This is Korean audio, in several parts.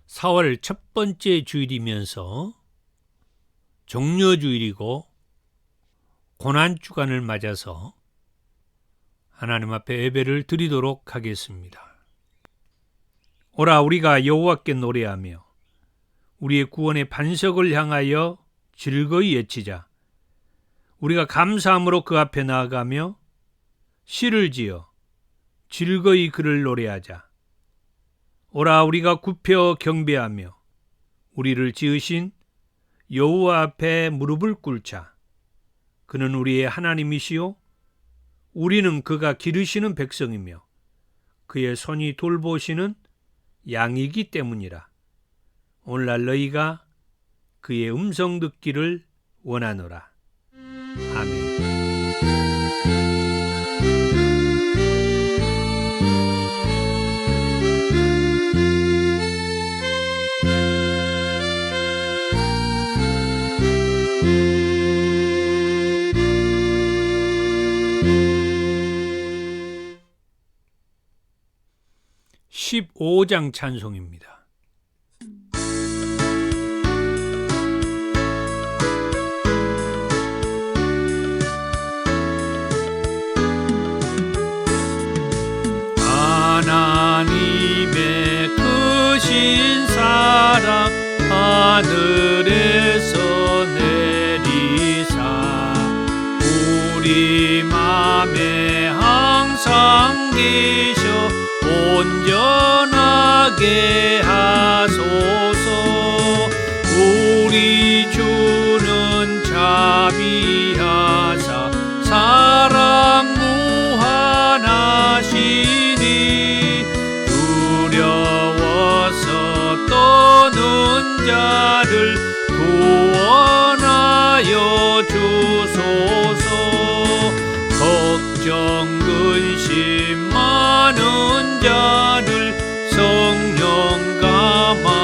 4월 첫 번째 주일이면서 종려주일이고 고난주간을 맞아서 하나님 앞에 예배를 드리도록 하겠습니다. 오라 우리가 여호와께 노래하며 우리의 구원의 반석을 향하여 즐거이 외치자. 우리가 감사함으로 그 앞에 나아가며 시를 지어 즐거이 그를 노래하자. 오라 우리가 굽혀 경배하며 우리를 지으신 여호와 앞에 무릎을 꿇자. 그는 우리의 하나님이시요 우리는 그가 기르시는 백성이며 그의 손이 돌보시는 양이기 때문이라. 오늘날 너희가 그의 음성 듣기를 원하노라. 아멘. 15장 찬송입니다. 하나님의 크신 사랑 하늘에서 내리사 우리 맘에 항상 계셔 온전하게 하소서. 우리 주는 자비하사 사랑 무한하시니 두려워서 떠는 자를 구원하여 주소서. 걱정 근심 많은 자를 성령 감화하시며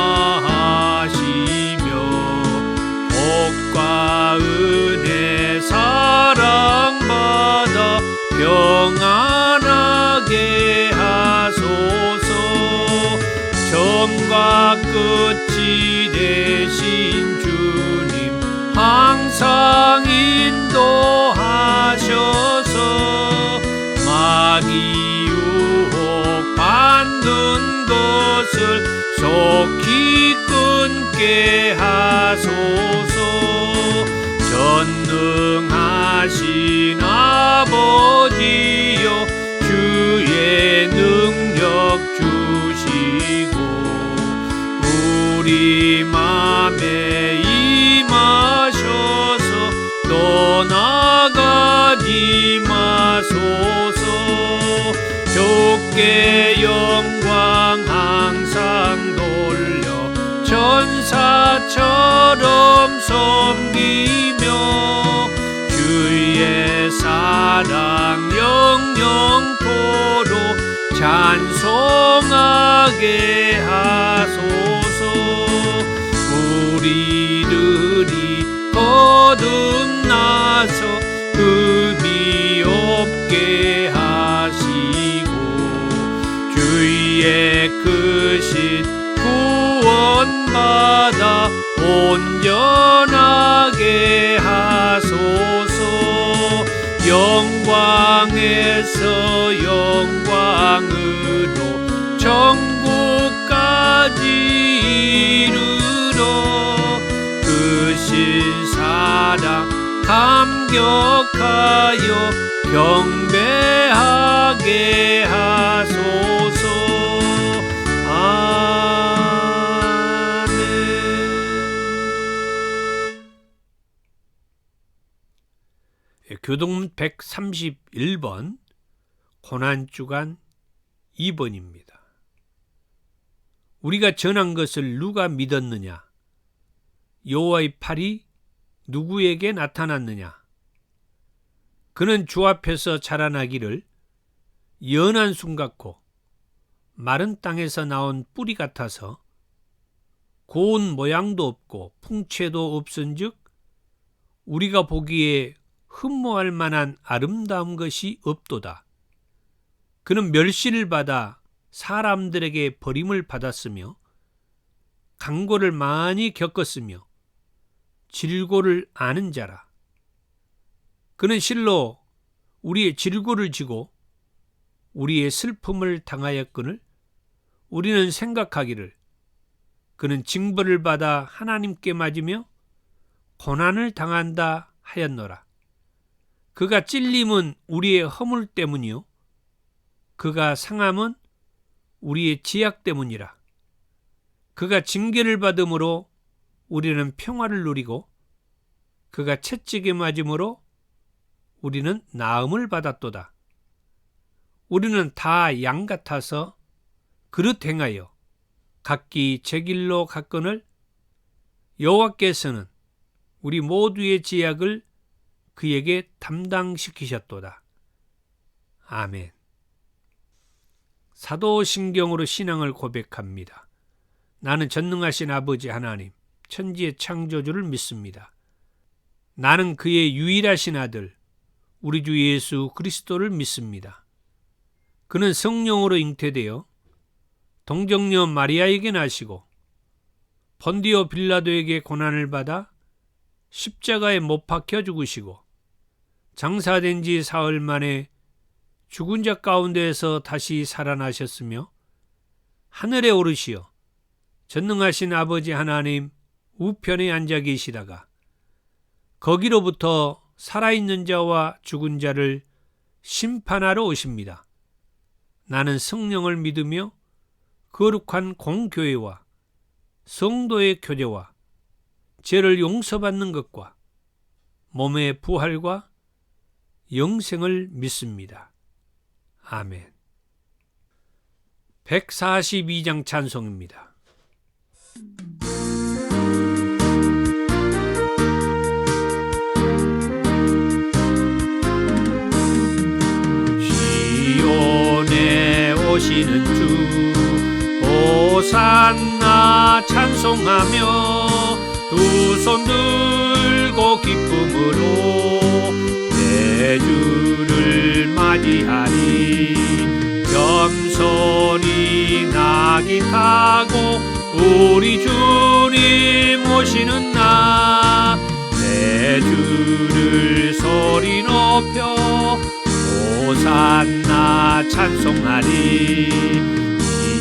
복과 은혜 사랑받아 평안하게 하소서. 처음과 끝이 되신 주님 항상 인도하셔서 마귀 유혹 받는 것을 속히 끊게 하소서. 전능하신 아버지여 주의 능력 주시고 우리 맘에 임하셔서 떠나가지 마소서. 주께 영광 항상 돌려 천사처럼 섬기며 주의 사랑 영영토록 찬송하게 하소서. 우리들이 거듭나서 흠이 없게 하시고 주의 크신 구원받아 온전하게 하소서. 영광에서 영광으로 천국까지 이르러 크신 사랑 감격하여 경배하게 하소서. 아멘. 교동문 131번 고난주간 2번입니다. 우리가 전한 것을 누가 믿었느냐? 여호와의 팔이 누구에게 나타났느냐? 그는 주 앞에서 자라나기를 연한 순 같고 마른 땅에서 나온 뿌리 같아서 고운 모양도 없고 풍채도 없은즉 우리가 보기에 흠모할 만한 아름다운 것이 없도다. 그는 멸시를 받아 사람들에게 버림을 받았으며 강고를 많이 겪었으며 질고를 아는 자라. 그는 실로 우리의 질고를 지고 우리의 슬픔을 당하였거늘 우리는 생각하기를 그는 징벌을 받아 하나님께 맞으며 고난을 당한다 하였노라. 그가 찔림은 우리의 허물 때문이요 그가 상함은 우리의 지약 때문이라. 그가 징계를 받음으로 우리는 평화를 누리고 그가 채찍에 맞음으로 우리는 나음을 받았도다. 우리는 다 양 같아서 그릇 행하여 각기 제 길로 갔거늘 여호와께서는 우리 모두의 지약을 그에게 담당시키셨도다. 아멘. 사도신경으로 신앙을 고백합니다. 나는 전능하신 아버지 하나님, 천지의 창조주를 믿습니다. 나는 그의 유일하신 아들, 우리 주 예수 그리스도를 믿습니다. 그는 성령으로 잉태되어 동정녀 마리아에게 나시고 본디오 빌라도에게 고난을 받아 십자가에 못 박혀 죽으시고 장사된 지 사흘 만에 죽은 자 가운데에서 다시 살아나셨으며 하늘에 오르시어 전능하신 아버지 하나님 우편에 앉아 계시다가 거기로부터 살아있는 자와 죽은 자를 심판하러 오십니다. 나는 성령을 믿으며 거룩한 공교회와 성도의 교제와 죄를 용서받는 것과 몸의 부활과 영생을 믿습니다. 아멘. 142장 찬송입니다. 시온에 오시는 주 호산나 찬송하며 두 손 들고 기쁨으로 내 주를 맞이하리. 겸손히 나귀 타고 우리 주님 오시는 날 내 주를 소리 높여 호산나 찬송하리.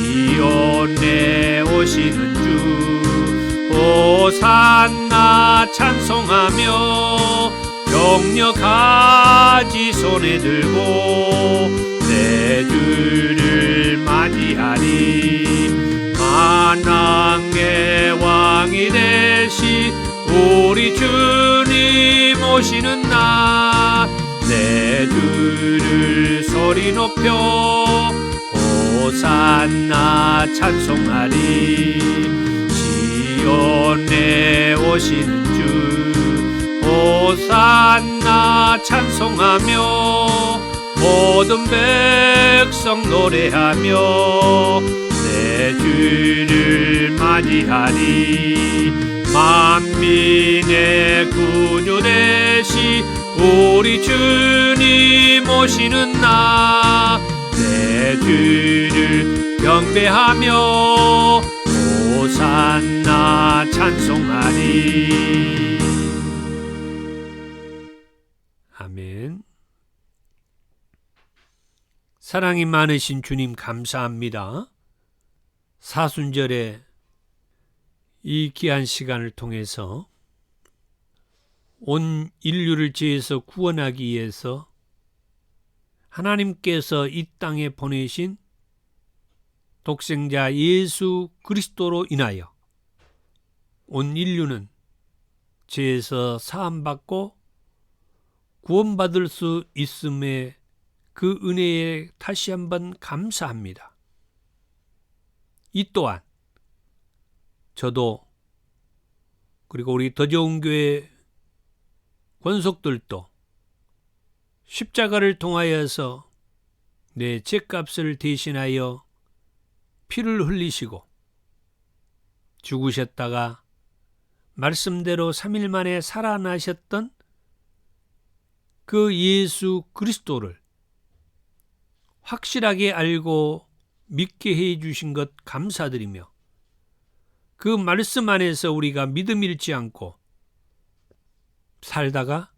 시온에 오시는 주 호산나 찬송하며 격려 가지 손에 들고 내 주를 맞이하리. 만왕의 왕이 되시 우리 주님 오시는 날 내 주를 소리 높여 호산나 찬송하리. 시온에 오시는 주 호산나 찬송하며 모든 백성 노래하며 내 주를 맞이하리. 만민의 구주 되시 우리 주님 오시는 날 내 주를 경배하며 호산나 찬송하리. 아멘. 사랑이 많으신 주님 감사합니다. 사순절에 이 귀한 시간을 통해서 온 인류를 죄에서 구원하기 위해서 하나님께서 이 땅에 보내신 독생자 예수 그리스도로 인하여 온 인류는 죄에서 사함받고 구원받을 수 있음에 그 은혜에 다시 한번 감사합니다. 이 또한 저도 그리고 우리 더 좋은 교회 권속들도 십자가를 통하여서 내 죄값을 대신하여 피를 흘리시고 죽으셨다가 말씀대로 3일 만에 살아나셨던 그 예수 그리스도를 확실하게 알고 믿게 해 주신 것 감사드리며 그 말씀 안에서 우리가 믿음 잃지 않고 살다가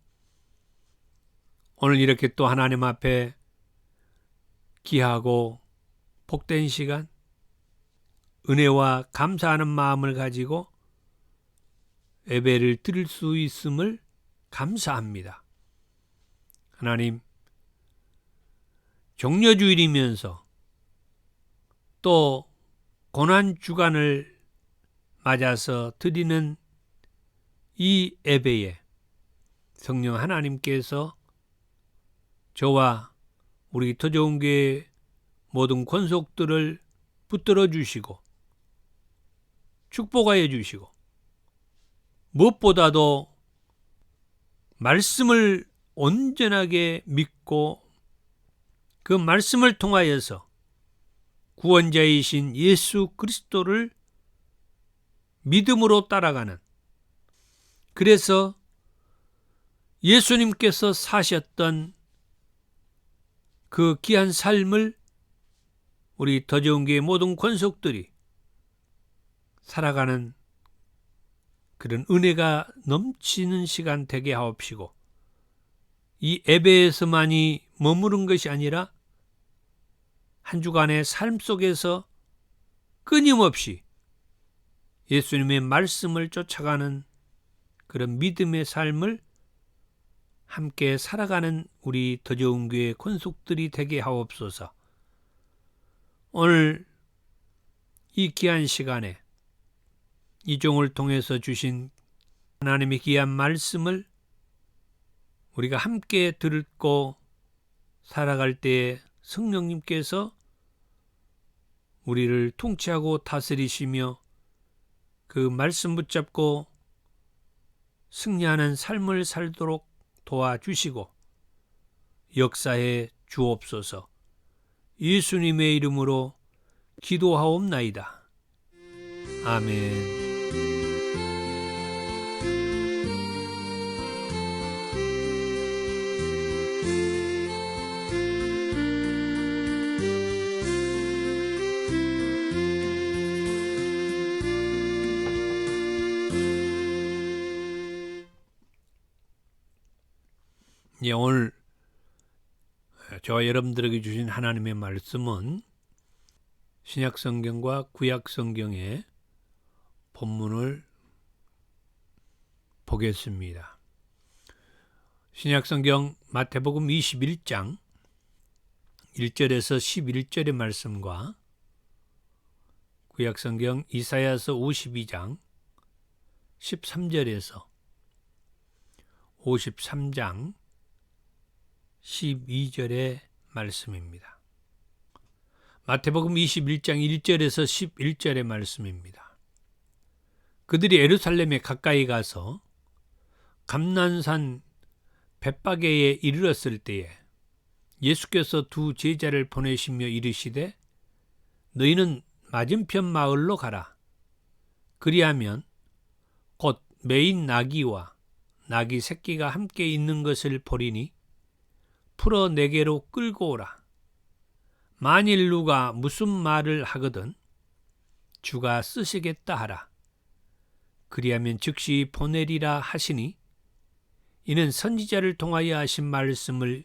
오늘 이렇게 또 하나님 앞에 귀하고 복된 시간, 은혜와 감사하는 마음을 가지고 예배를 드릴 수 있음을 감사합니다. 하나님, 종려주일이면서 또 고난주간을 맞아서 드리는 이 예배에 성령 하나님께서 저와 우리 터좋은교회 모든 권속들을 붙들어 주시고 축복하여 주시고 무엇보다도 말씀을 온전하게 믿고 그 말씀을 통하여서 구원자이신 예수 그리스도를 믿음으로 따라가는, 그래서 예수님께서 사셨던 그 귀한 삶을 우리 더좋은교회 모든 권속들이 살아가는 그런 은혜가 넘치는 시간 되게 하옵시고, 이 예배에서만이 머무른 것이 아니라 한 주간의 삶 속에서 끊임없이 예수님의 말씀을 쫓아가는 그런 믿음의 삶을 함께 살아가는 우리 더좋은교회 권속들이 되게 하옵소서. 오늘 이 귀한 시간에 이 종을 통해서 주신 하나님의 귀한 말씀을 우리가 함께 듣고 살아갈 때에 성령님께서 우리를 통치하고 다스리시며 그 말씀 붙잡고 승리하는 삶을 살도록 도와주시고 역사해 주옵소서. 예수님의 이름으로 기도하옵나이다. 아멘. 오늘 저와 여러분들에게 주신 하나님의 말씀은 신약성경과 구약성경의 본문을 보겠습니다. 신약성경 마태복음 21장 1절에서 11절의 말씀과 구약성경 이사야서 52장 13절에서 53장 12절의 말씀입니다. 마태복음 21장 1절에서 11절의 말씀입니다. 그들이 예루살렘에 가까이 가서 감난산 벳바게에 이르렀을 때에 예수께서 두 제자를 보내시며 이르시되 너희는 맞은편 마을로 가라. 그리하면 곧 매인 나귀와 나귀 새끼가 함께 있는 것을 보리니 풀어 내게로 끌고 오라. 만일 누가 무슨 말을 하거든 주가 쓰시겠다 하라. 그리하면 즉시 보내리라 하시니 이는 선지자를 통하여 하신 말씀을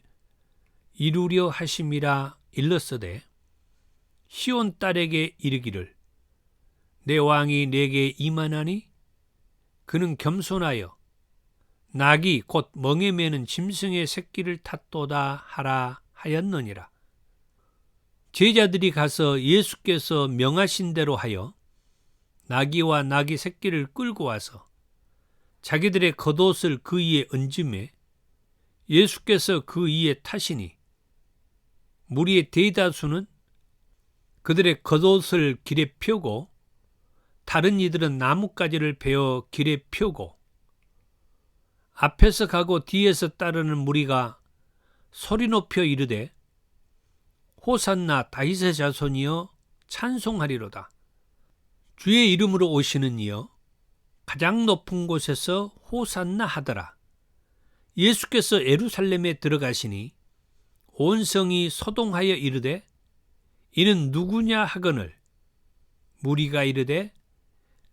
이루려 하심이라 일렀으되 시온 딸에게 이르기를 내 왕이 내게 임하나니 그는 겸손하여 낙이 곧 멍에 매는 짐승의 새끼를 탔도다 하라 하였느니라. 제자들이 가서 예수께서 명하신 대로 하여 나귀와 나귀 새끼를 끌고 와서 자기들의 겉옷을 그 위에 얹음에 예수께서 그 위에 타시니 무리의 대다수는 그들의 겉옷을 길에 펴고 다른 이들은 나뭇가지를 베어 길에 펴고 앞에서 가고 뒤에서 따르는 무리가 소리 높여 이르되 호산나 다윗의 자손이여 찬송하리로다. 주의 이름으로 오시는 이여 가장 높은 곳에서 호산나 하더라. 예수께서 예루살렘에 들어가시니 온 성이 소동하여 이르되 이는 누구냐 하거늘 무리가 이르되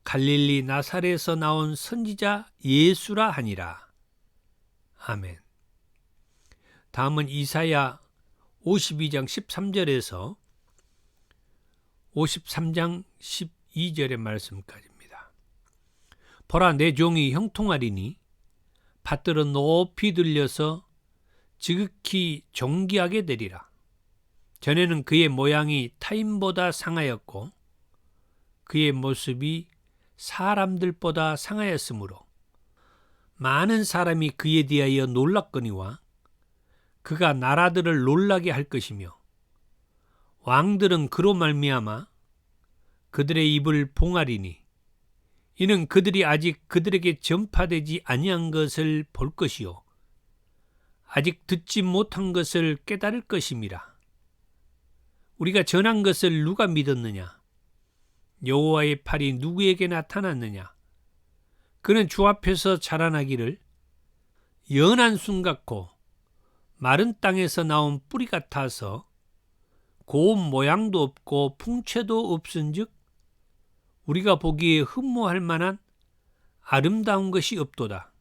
갈릴리 나사렛에서 나온 선지자 예수라 하니라. 아멘. 다음은 이사야 52장 13절에서 53장 12절의 말씀까지입니다. 보라, 내 종이 형통하리니 밭들어 높이 들려서 지극히 존귀하게 되리라. 전에는 그의 모양이 타인보다 상하였고 그의 모습이 사람들보다 상하였으므로 많은 사람이 그에 대하여 놀랐거니와 그가 나라들을 놀라게 할 것이며 왕들은 그로 말미암아 그들의 입을 봉하리니 이는 그들이 아직 그들에게 전파되지 아니한 것을 볼 것이요 아직 듣지 못한 것을 깨달을 것임이라. 우리가 전한 것을 누가 믿었느냐? 여호와의 팔이 누구에게 나타났느냐? 그는 주 앞에서 자라나기를 연한 순 같고 마른 땅에서 나온 뿌리 같아서 고운 모양도 없고 풍채도 없은즉 우리가 보기에 흠모할 만한 아름다운 것이 없도다.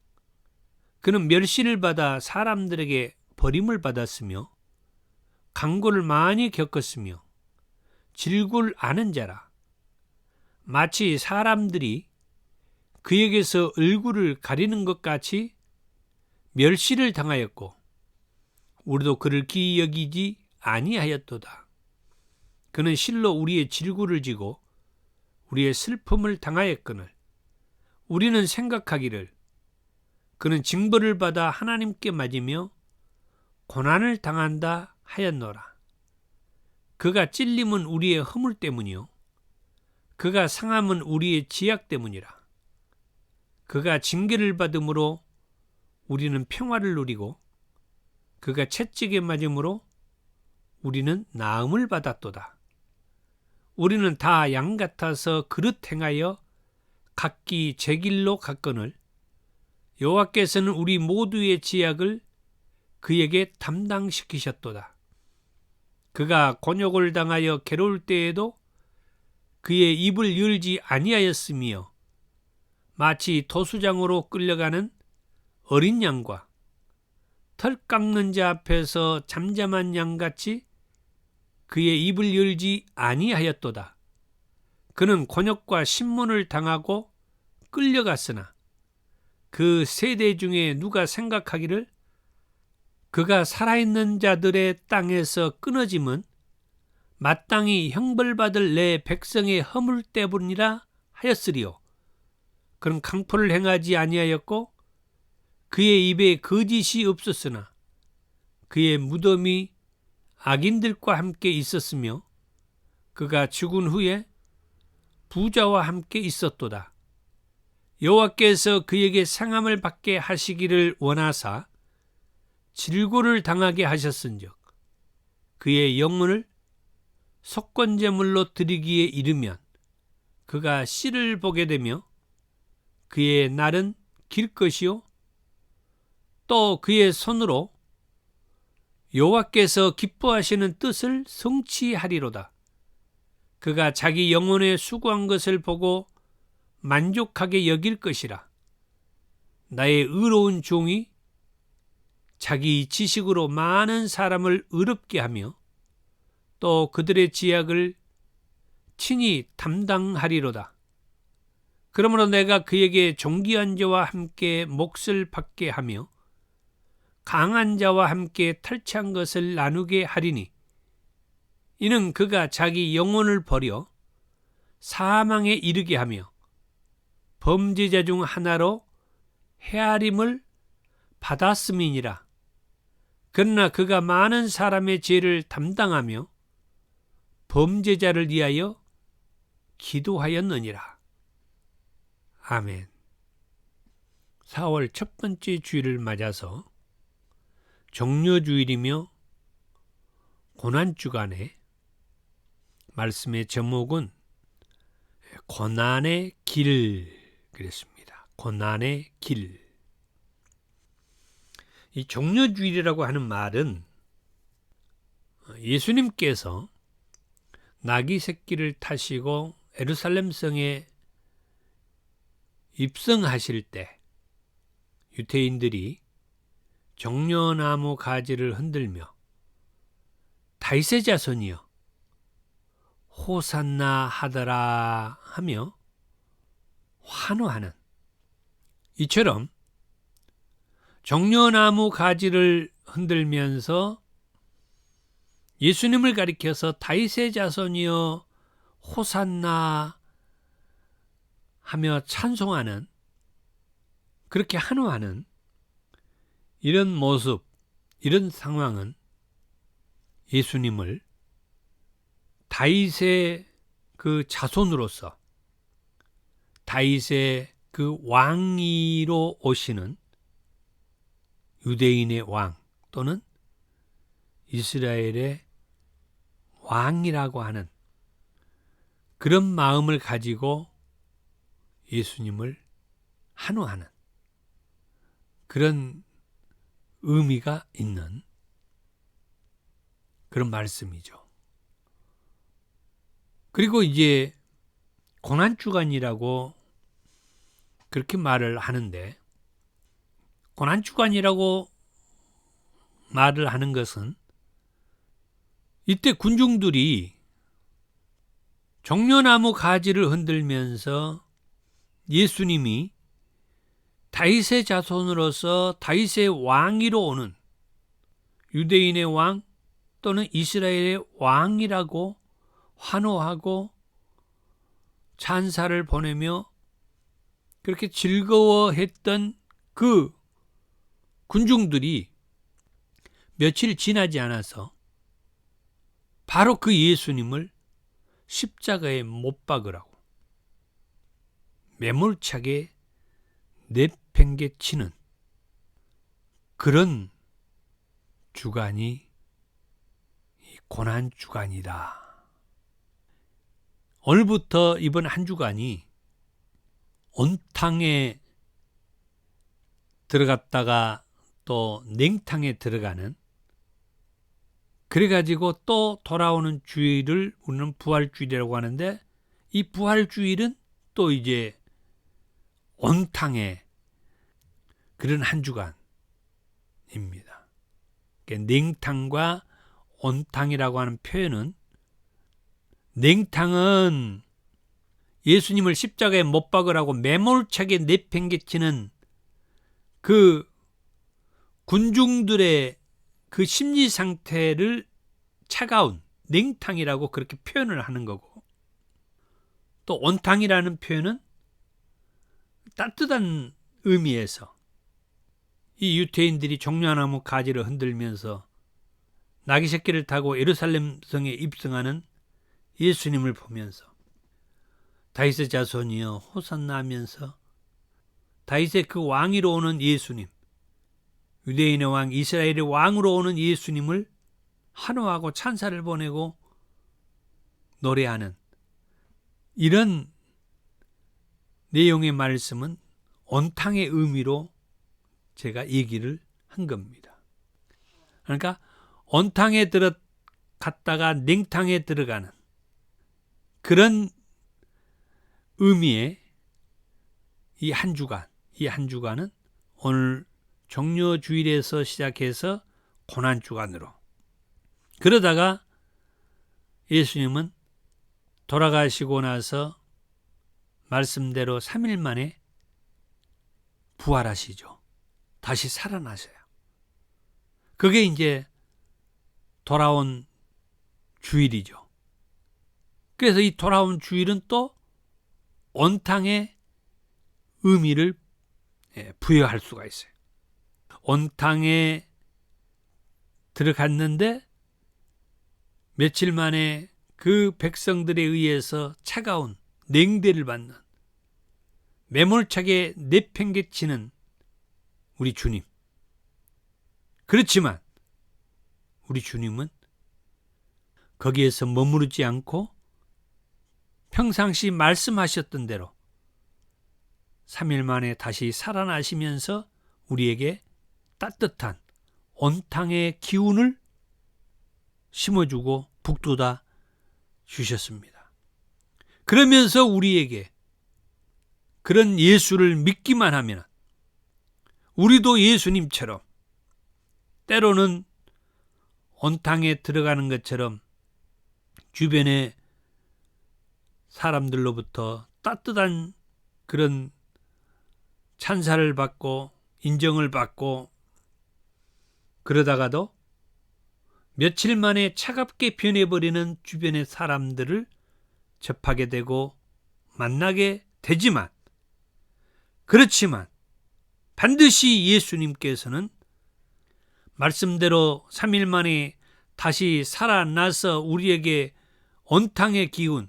그는 멸시를 받아 사람들에게 버림을 받았으며 강고를 많이 겪었으며 질굴 아는 자라. 마치 사람들이 그에게서 얼굴을 가리는 것 같이 멸시를 당하였고 우리도 그를 기이 여기지 아니하였도다. 그는 실로 우리의 질구를 지고 우리의 슬픔을 당하였거늘 우리는 생각하기를 그는 징벌을 받아 하나님께 맞으며 고난을 당한다 하였노라. 그가 찔림은 우리의 허물 때문이요 그가 상함은 우리의 지약 때문이라. 그가 징계를 받음으로 우리는 평화를 누리고 그가 채찍에 맞음으로 우리는 나음을 받았도다. 우리는 다 양 같아서 그릇 행하여 각기 제 길로 갔거늘 여호와께서는 우리 모두의 지약을 그에게 담당시키셨도다. 그가 곤욕을 당하여 괴로울 때에도 그의 입을 열지 아니하였으며 마치 도수장으로 끌려가는 어린 양과 털 깎는 자 앞에서 잠잠한 양같이 그의 입을 열지 아니하였도다. 그는 곤욕과 신문을 당하고 끌려갔으나 그 세대 중에 누가 생각하기를 그가 살아있는 자들의 땅에서 끊어짐은 마땅히 형벌받을 내 백성의 허물 때문이라 하였으리요. 그는 강포를 행하지 아니하였고 그의 입에 거짓이 없었으나 그의 무덤이 악인들과 함께 있었으며 그가 죽은 후에 부자와 함께 있었도다. 여호와께서 그에게 상함을 받게 하시기를 원하사 질고를 당하게 하셨은즉 그의 영혼을 속건제물로 드리기에 이르면 그가 씨를 보게 되며 그의 날은 길 것이요 또 그의 손으로 여호와께서 기뻐하시는 뜻을 성취하리로다. 그가 자기 영혼에 수고한 것을 보고 만족하게 여길 것이라. 나의 의로운 종이 자기 지식으로 많은 사람을 의롭게 하며 또 그들의 지약을 친히 담당하리로다. 그러므로 내가 그에게 존귀한 자와 함께 몫을 받게 하며 강한 자와 함께 탈취한 것을 나누게 하리니 이는 그가 자기 영혼을 버려 사망에 이르게 하며 범죄자 중 하나로 헤아림을 받았음이니라. 그러나 그가 많은 사람의 죄를 담당하며 범죄자를 위하여 기도하였느니라. 아멘. 4월 첫 번째 주일을 맞아서 종려주일이며 고난주간에 말씀의 제목은 고난의 길 그랬습니다. 고난의 길. 이 종려주일이라고 하는 말은 예수님께서 나귀 새끼를 타시고 예루살렘 성에 입성하실 때 유대인들이 종려나무 가지를 흔들며 다윗의 자손이여 호산나 하더라 하며 환호하는, 이처럼 종려나무 가지를 흔들면서 예수님을 가리켜서 다윗의 자손이여 호산나 하며 찬송하는, 그렇게 환호하는 이런 모습, 이런 상황은 예수님을 다윗의 그 자손으로서 다윗의 그 왕위로 오시는 유대인의 왕 또는 이스라엘의 왕이라고 하는 그런 마음을 가지고 예수님을 환호하는 그런 의미가 있는 그런 말씀이죠. 그리고 이제 고난주간이라고 그렇게 말을 하는데, 고난주간이라고 말을 하는 것은 이때 군중들이 종려나무 가지를 흔들면서 예수님이 다윗의 자손으로서 다윗의 왕위로 오는 유대인의 왕 또는 이스라엘의 왕이라고 환호하고 찬사를 보내며 그렇게 즐거워했던 그 군중들이 며칠 지나지 않아서 바로 그 예수님을 십자가에 못 박으라고 매몰차게 내팽개치는 그런 주간이 고난주간이다. 오늘부터 이번 한 주간이 온탕에 들어갔다가 또 냉탕에 들어가는, 그래가지고 또 돌아오는 주일을 우리는 부활주일이라고 하는데, 이 부활주일은 또 이제 온탕의 그런 한 주간입니다. 냉탕과 온탕이라고 하는 표현은, 냉탕은 예수님을 십자가에 못 박으라고 매몰차게 내팽개치는 그 군중들의 그 심리 상태를 차가운 냉탕이라고 그렇게 표현을 하는 거고, 또 온탕이라는 표현은 따뜻한 의미에서 이 유대인들이 종려나무 가지를 흔들면서 나귀 새끼를 타고 예루살렘 성에 입성하는 예수님을 보면서 다윗의 자손이여 호산나 하면서 다윗의 그 왕위로 오는 예수님, 유대인의 왕, 이스라엘의 왕으로 오는 예수님을 환호하고 찬사를 보내고 노래하는 이런 내용의 말씀은 온탕의 의미로 제가 얘기를 한 겁니다. 그러니까 온탕에 들어갔다가 냉탕에 들어가는 그런 의미의 이 한 주간은 오늘 종려주일에서 시작해서 고난주간으로, 그러다가 예수님은 돌아가시고 나서 말씀대로 3일 만에 부활하시죠. 다시 살아나셔요. 그게 이제 돌아온 주일이죠. 그래서 이 돌아온 주일은 또 온탕의 의미를 부여할 수가 있어요. 온탕에 들어갔는데 며칠 만에 그 백성들에 의해서 차가운 냉대를 받는, 매몰차게 내팽개치는 우리 주님. 그렇지만 우리 주님은 거기에서 머무르지 않고 평상시 말씀하셨던 대로 3일 만에 다시 살아나시면서 우리에게 따뜻한 온탕의 기운을 심어주고 북돋아 주셨습니다. 그러면서 우리에게 그런 예수를 믿기만 하면 우리도 예수님처럼 때로는 온탕에 들어가는 것처럼 주변의 사람들로부터 따뜻한 그런 찬사를 받고 인정을 받고 그러다가도 며칠 만에 차갑게 변해버리는 주변의 사람들을 접하게 되고 만나게 되지만, 그렇지만 반드시 예수님께서는 말씀대로 3일 만에 다시 살아나서 우리에게 온탕의 기운,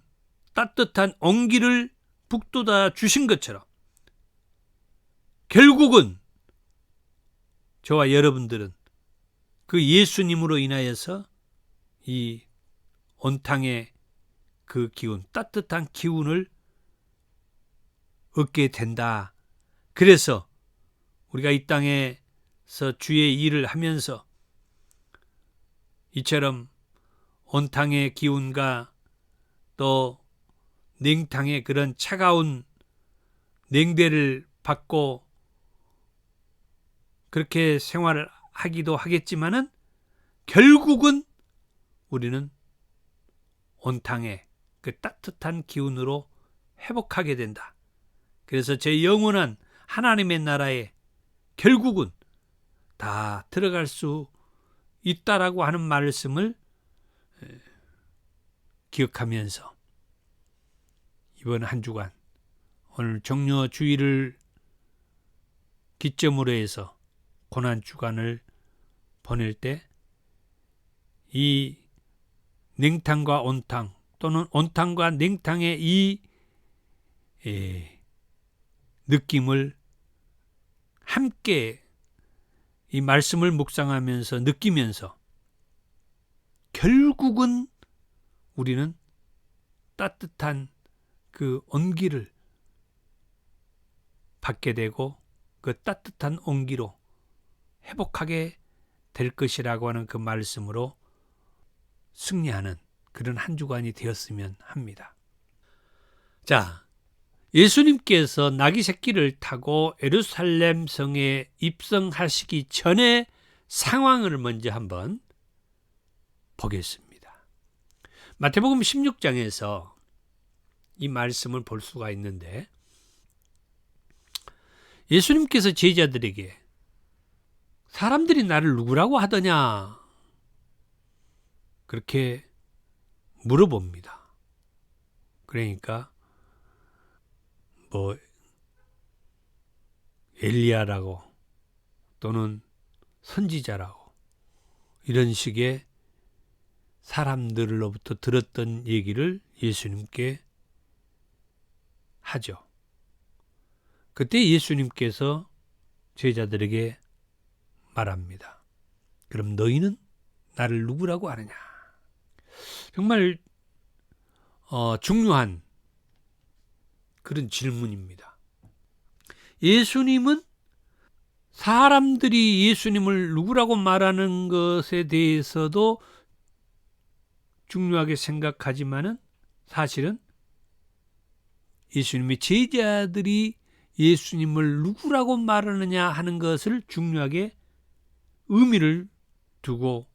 따뜻한 온기를 북돋아 주신 것처럼 결국은 저와 여러분들은 그 예수님으로 인하여서 이 온탕의 그 기운, 따뜻한 기운을 얻게 된다. 그래서 우리가 이 땅에서 주의 일을 하면서 이처럼 온탕의 기운과 또 냉탕의 그런 차가운 냉대를 받고 그렇게 생활을 하기도 하겠지만은 결국은 우리는 온탕의 그 따뜻한 기운으로 회복하게 된다. 그래서 제 영원한 하나님의 나라에 결국은 다 들어갈 수 있다라고 하는 말씀을 기억하면서 이번 한 주간 오늘 종려 주일을 기점으로 해서 고난 주간을 보낼 때 이 냉탕과 온탕 또는 온탕과 냉탕의 이 느낌을 함께 이 말씀을 묵상하면서 느끼면서 결국은 우리는 따뜻한 그 온기를 받게 되고 그 따뜻한 온기로 회복하게 될 것이라고 하는 그 말씀으로 승리하는 그런 한 주간이 되었으면 합니다. 자, 예수님께서 나귀 새끼를 타고 예루살렘 성에 입성하시기 전의 상황을 먼저 한번 보겠습니다. 마태복음 16장에서 이 말씀을 볼 수가 있는데 예수님께서 제자들에게 사람들이 나를 누구라고 하더냐 그렇게 물어봅니다. 그러니까 뭐 엘리야라고 또는 선지자라고 이런 식의 사람들로부터 들었던 얘기를 예수님께 하죠. 그때 예수님께서 제자들에게 말합니다. 그럼 너희는 나를 누구라고 하느냐? 정말 중요한 그런 질문입니다. 예수님은 사람들이 예수님을 누구라고 말하는 것에 대해서도 중요하게 생각하지만은 사실은 예수님의 제자들이 예수님을 누구라고 말하느냐 하는 것을 중요하게 의미를 두고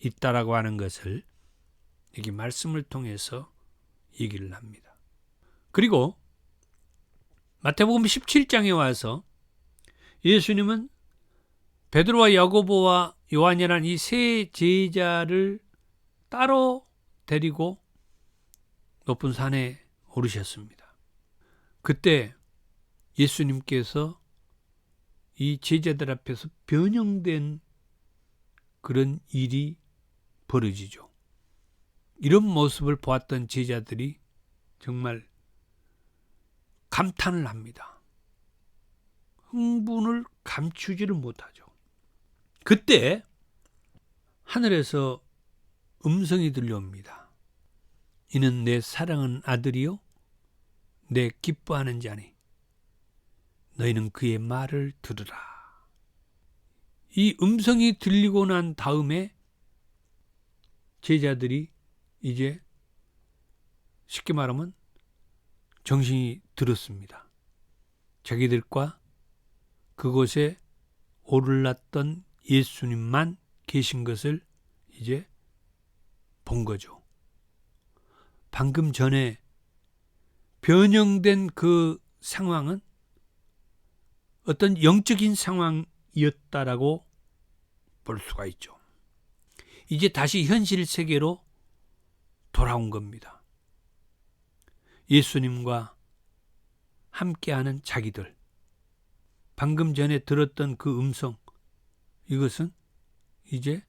있다라고 하는 것을 여기 말씀을 통해서 얘기를 합니다. 그리고 마태복음 17장에 와서 예수님은 베드로와 야고보와 요한이라는 이 세 제자를 따로 데리고 높은 산에 오르셨습니다. 그때 예수님께서 이 제자들 앞에서 변형된 그런 일이 벌어지죠. 이런 모습을 보았던 제자들이 정말 감탄을 합니다. 흥분을 감추지를 못하죠. 그때 하늘에서 음성이 들려옵니다. 이는 내 사랑하는 아들이요 내 기뻐하는 자니 너희는 그의 말을 들으라. 이 음성이 들리고 난 다음에 제자들이 이제 쉽게 말하면 정신이 들었습니다. 자기들과 그곳에 오르렀던 예수님만 계신 것을 이제 본 거죠. 방금 전에 변형된 그 상황은 어떤 영적인 상황이었다라고 볼 수가 있죠. 이제 다시 현실 세계로 돌아온 겁니다. 예수님과 함께하는 자기들, 방금 전에 들었던 그 음성, 이것은 이제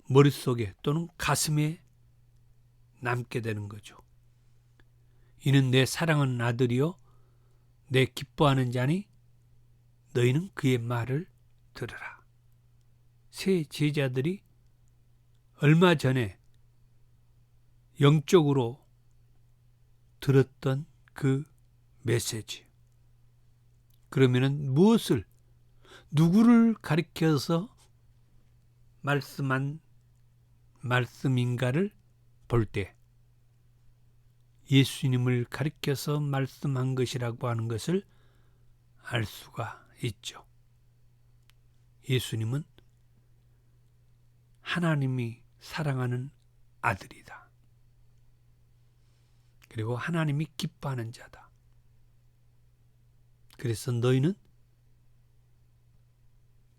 머릿속에 또는 가슴에 남게 되는 거죠. 이는 내 사랑하는 아들이요 내 기뻐하는 자니 너희는 그의 말을 들으라. 세 제자들이 얼마 전에 영적으로 들었던 그 메시지. 그러면은 무엇을, 누구를 가리켜서 말씀한 말씀인가를 볼 때 예수님을 가리켜서 말씀한 것이라고 하는 것을 알 수가 있죠. 예수님은 하나님이 사랑하는 아들이다. 그리고 하나님이 기뻐하는 자다. 그래서 너희는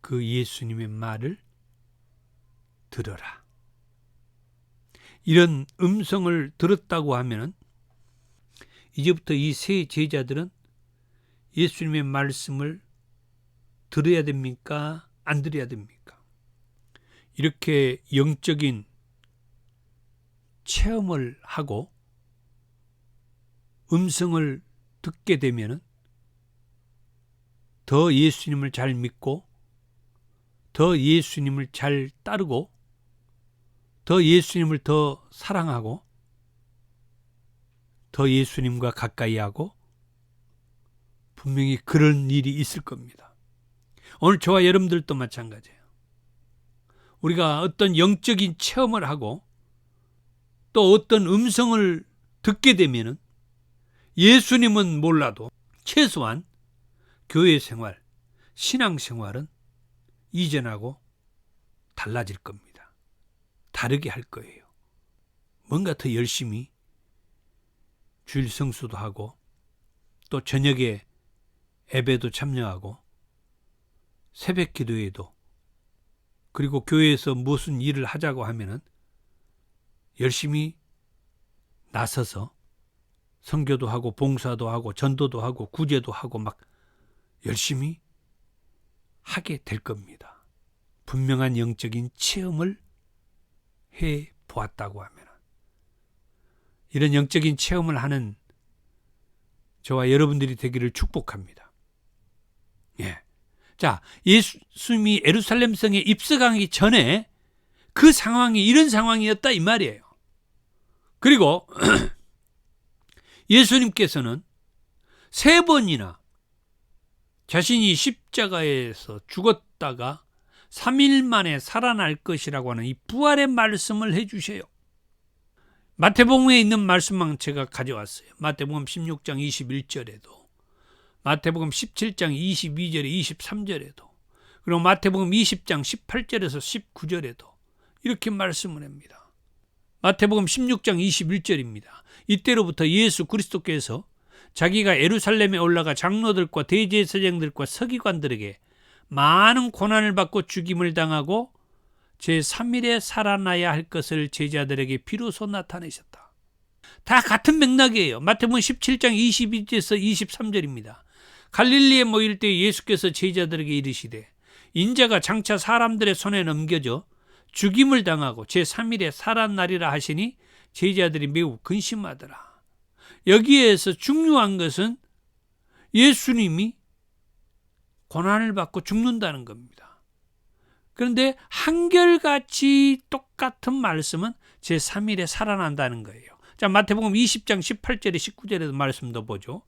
그 예수님의 말을 들어라. 이런 음성을 들었다고 하면은 이제부터 이 세 제자들은 예수님의 말씀을 들어야 됩니까? 안 들어야 됩니까? 이렇게 영적인 체험을 하고 음성을 듣게 되면은 더 예수님을 잘 믿고 더 예수님을 잘 따르고 더 예수님을 더 사랑하고 더 예수님과 가까이 하고 분명히 그런 일이 있을 겁니다. 오늘 저와 여러분들도 마찬가지예요. 우리가 어떤 영적인 체험을 하고 또 어떤 음성을 듣게 되면은 예수님은 몰라도 최소한 교회 생활, 신앙 생활은 이전하고 달라질 겁니다. 다르게 할 거예요. 뭔가 더 열심히 주일 성수도 하고 또 저녁에 예배도 참여하고 새벽 기도에도 그리고 교회에서 무슨 일을 하자고 하면은 열심히 나서서 선교도 하고 봉사도 하고 전도도 하고 구제도 하고 막 열심히 하게 될 겁니다. 분명한 영적인 체험을 해 보았다고 하면 이런 영적인 체험을 하는 저와 여러분들이 되기를 축복합니다. 예. 자, 예수님이 예루살렘 성에 입성하기 전에 그 상황이 이런 상황이었다 이 말이에요. 그리고 예수님께서는 3번이나 자신이 십자가에서 죽었다가 3일 만에 살아날 것이라고 하는 이 부활의 말씀을 해주셔요. 마태복음에 있는 말씀만 제가 가져왔어요. 마태복음 16장 21절에도 마태복음 17장 22절에 23절에도 그리고 마태복음 20장 18절에서 19절에도 이렇게 말씀을 합니다. 마태복음 16장 21절입니다. 이때로부터 예수 그리스도께서 자기가 예루살렘에 올라가 장로들과 대제사장들과 서기관들에게 많은 고난을 받고 죽임을 당하고 제3일에 살아나야 할 것을 제자들에게 비로소 나타내셨다. 다 같은 맥락이에요. 마태복음 17장 22절에서 23절입니다. 갈릴리에 모일 때 예수께서 제자들에게 이르시되 인자가 장차 사람들의 손에 넘겨져 죽임을 당하고 제3일에 살아나리라 하시니 제자들이 매우 근심하더라. 여기에서 중요한 것은 예수님이 고난을 받고 죽는다는 겁니다. 그런데 한결같이 똑같은 말씀은 제3일에 살아난다는 거예요. 자, 마태복음 20장 18절에 19절에도 말씀도 보죠.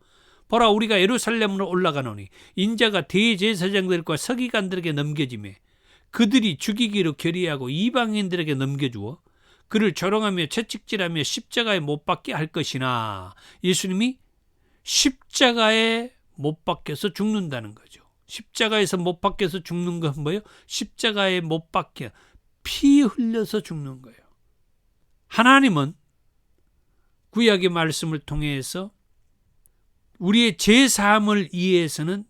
보라, 우리가 예루살렘으로 올라가노니 인자가 대제사장들과 서기관들에게 넘겨지매 그들이 죽이기로 결의하고 이방인들에게 넘겨주어 그를 조롱하며 채찍질하며 십자가에 못 박게 할 것이나 예수님이 십자가에 못 박혀서 죽는다는 거죠. 십자가에서 못 박혀서 죽는 건 뭐예요? 십자가에 못 박혀 피 흘려서 죽는 거예요. 하나님은 구약의 말씀을 통해서 우리의 죄 사함을 위해서는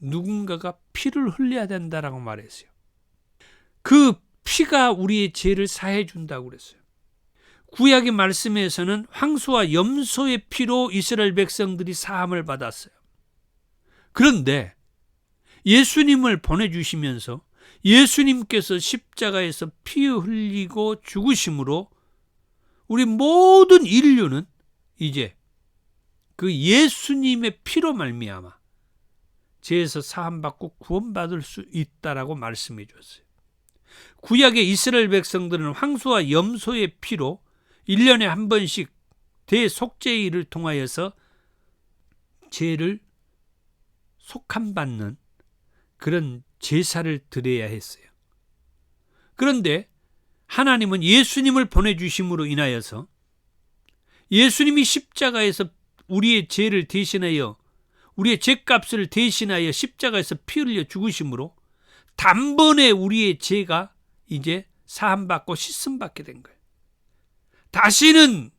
누군가가 피를 흘려야 된다라고 말했어요. 그 피가 우리의 죄를 사해 준다고 그랬어요. 구약의 말씀에서는 황소와 염소의 피로 이스라엘 백성들이 사함을 받았어요. 그런데 예수님을 보내주시면서 예수님께서 십자가에서 피 흘리고 죽으심으로 우리 모든 인류는 이제 그 예수님의 피로 말미암아 죄에서 사함받고 구원받을 수 있다라고 말씀해 줬어요. 구약의 이스라엘 백성들은 황소와 염소의 피로 1년에 한 번씩 대속죄일을 통하여서 죄를 속함받는 그런 제사를 드려야 했어요. 그런데 하나님은 예수님을 보내주심으로 인하여서 예수님이 십자가에서 우리의 죄를 대신하여 우리의 죄값을 대신하여 십자가에서 피 흘려 죽으심으로 단번에 우리의 죄가 이제 사함받고 씻음받게 된 거예요. 다시는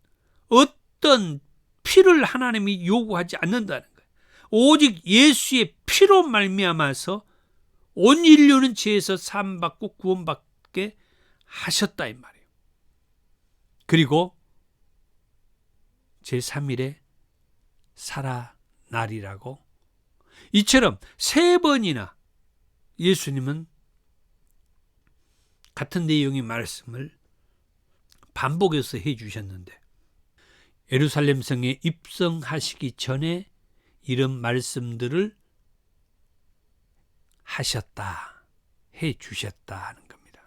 어떤 피를 하나님이 요구하지 않는다는 거예요. 오직 예수의 피로 말미암아서 온 인류는 죄에서 사함받고 구원받게 하셨다 이 말이에요. 그리고 제3일에 살아나리라고 이처럼 3번이나 예수님은 같은 내용의 말씀을 반복해서 해주셨는데 예루살렘 성에 입성하시기 전에 이런 말씀들을 하셨다, 해주셨다는 겁니다.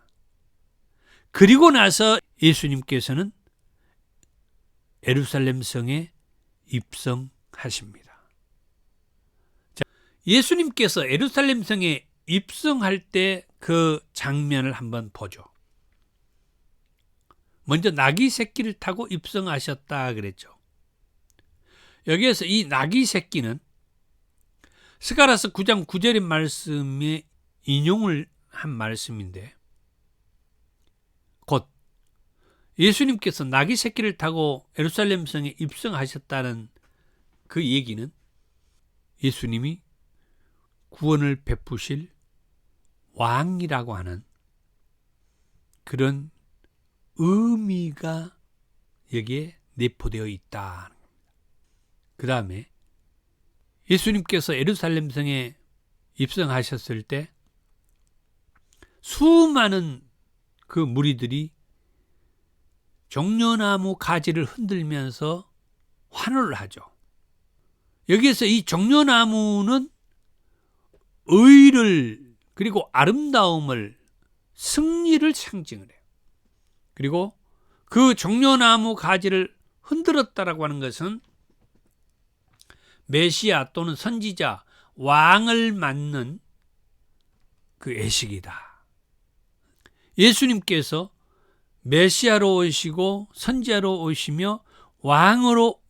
그리고 나서 예수님께서는 예루살렘 성에 입성하십니다. 자, 예수님께서 예루살렘 성에 입성할 때 그 장면을 한번 보죠. 먼저 나귀 새끼를 타고 입성하셨다 그랬죠. 여기에서 이 나귀 새끼는 스가랴서 9장 9절의 말씀에 인용을 한 말씀인데 곧 예수님께서 나귀 새끼를 타고 예루살렘 성에 입성하셨다는 그 얘기는 예수님이 구원을 베푸실 왕이라고 하는 그런 의미가 여기에 내포되어 있다. 그 다음에 예수님께서 예루살렘 성에 입성하셨을 때 수많은 그 무리들이 종려나무 가지를 흔들면서 환호를 하죠. 여기에서 이 종려나무는 의를 그리고 아름다움을 승리를 상징을 해요. 그리고 그 종려나무 가지를 흔들었다라고 하는 것은 메시아 또는 선지자 왕을 맞는 그 예식이다. 예수님께서 메시아로 오시고 선지자로 오시며 왕으로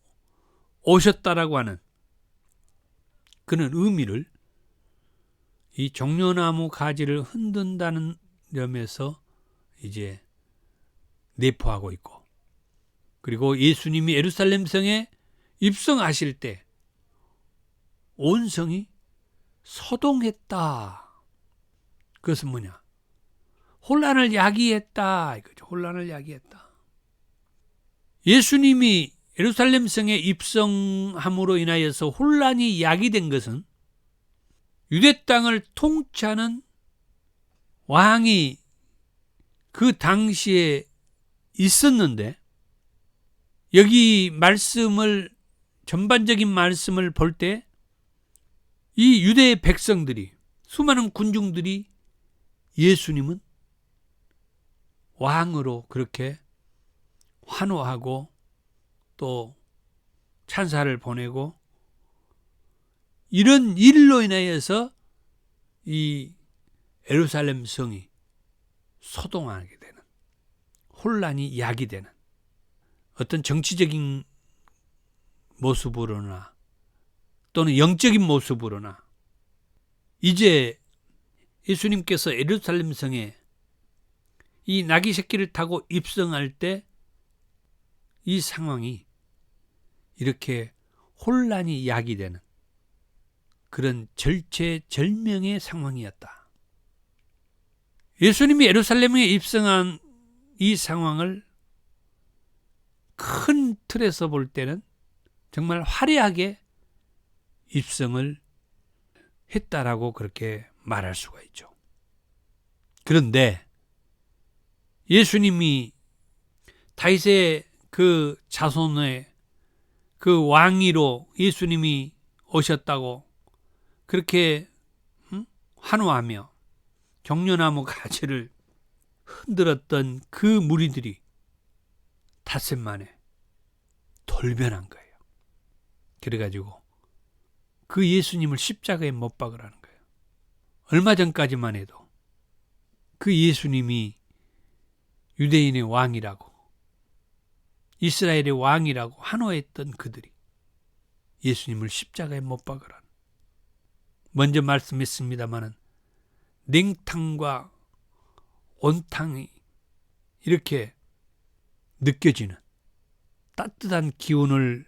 오셨다라고 하는 그런 의미를 이 종려나무 가지를 흔든다는 점에서 이제 내포하고 있고, 그리고 예수님이 예루살렘 성에 입성하실 때 온 성이 소동했다. 그것은 뭐냐? 혼란을 야기했다. 이거죠. 혼란을 야기했다. 예수님이 예루살렘 성에 입성함으로 인하여서 혼란이 야기된 것은 유대 땅을 통치하는 왕이 그 당시에 있었는데, 여기 말씀을 전반적인 말씀을 볼 때 이 유대의 백성들이, 수많은 군중들이 예수님은 왕으로 그렇게 환호하고 또 찬사를 보내고, 이런 일로 인하여서 이 예루살렘 성이 소동하게 되는, 혼란이 야기되는 어떤 정치적인 모습으로나 또는 영적인 모습으로나 이제 예수님께서 예루살렘 성에 이 나귀 새끼를 타고 입성할 때 이 상황이 이렇게 혼란이 야기되는 그런 절체절명의 상황이었다. 예수님이 예루살렘에 입성한 이 상황을 큰 틀에서 볼 때는 정말 화려하게 입성을 했다라고 그렇게 말할 수가 있죠. 그런데 예수님이 다윗의 그 자손의 그 왕위로 예수님이 오셨다고 그렇게 환호하며 종려나무 가지를 흔들었던 그 무리들이 닷새 만에 돌변한 거예요. 그래가지고 그 예수님을 십자가에 못 박으라는 거예요. 얼마 전까지만 해도 그 예수님이 유대인의 왕이라고 이스라엘의 왕이라고 환호했던 그들이 예수님을 십자가에 못 박으라는, 먼저 말씀했습니다마는 냉탕과 온탕이 이렇게 느껴지는 따뜻한 기운을